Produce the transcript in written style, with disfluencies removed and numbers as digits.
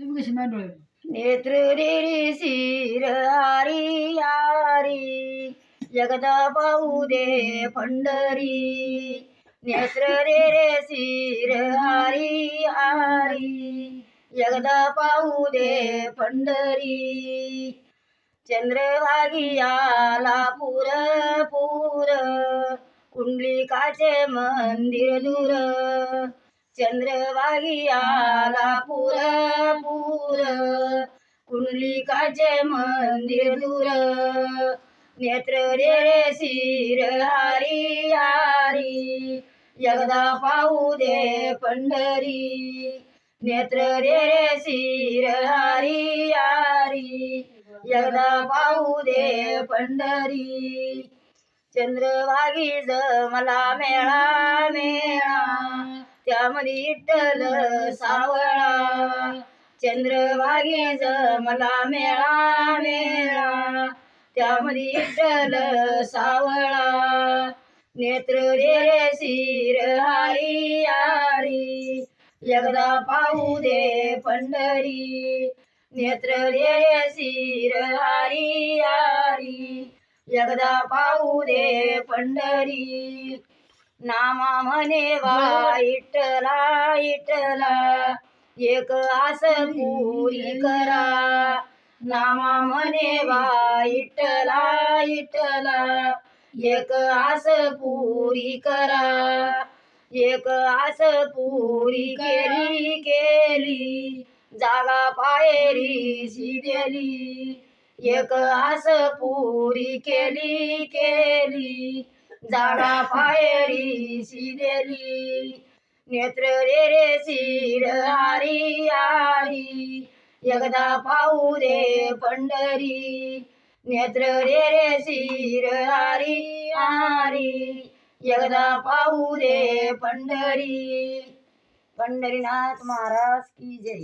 तुम्ही कशी माझ्या डोळे नेत्र रे रे शिर हारी हारी जगदा पाहू दे पंढरी नेत्र रे रे शिर हारी हारी जगदा पाहू दे पंढरी चंद्रभागियाला पूर पूर कुंडलिकाचे मंदिर दूर चंद्रभागियाला पूर पूर कुंडलिकाचे मंदिर दूर नेत्र रे रे शिर हारी हारी जगदा पाहू दे पंढरी नेत्र रे रे शिर हारी हारी जगदा पाहू दे पंढरी चंद्रभागी जमला मेळा मेळा त्यामध्ये विठ्ठल सावळा चंद्रभागी जमला मेळा मेळा त्यामध्ये विठ्ठल सावळा नेत्र रे रे शिर हारी हारी जगदा पाहू दे पंढरी नेत्र रे रे शिर हारी हारी जगदा पाहू दे पंढरी नामा म्हणे वा विठ्ठला विठ्ठला एक आस पुरी करा नामा म्हणे वा विठ्ठला विठ्ठला एक आस पुरी करा एक आस पुरी केली केली जागा पायरी शिदेली एक आस पुरी केली केली जागा पायरी शिदेली नेत्र रे रे शिर हारी हारी एकदा पाहू दे पंढरी नेत्र रे रे शिर हारी हारी एकदा पाहू दे पंढरी पंढरीनाथ महाराज की जय।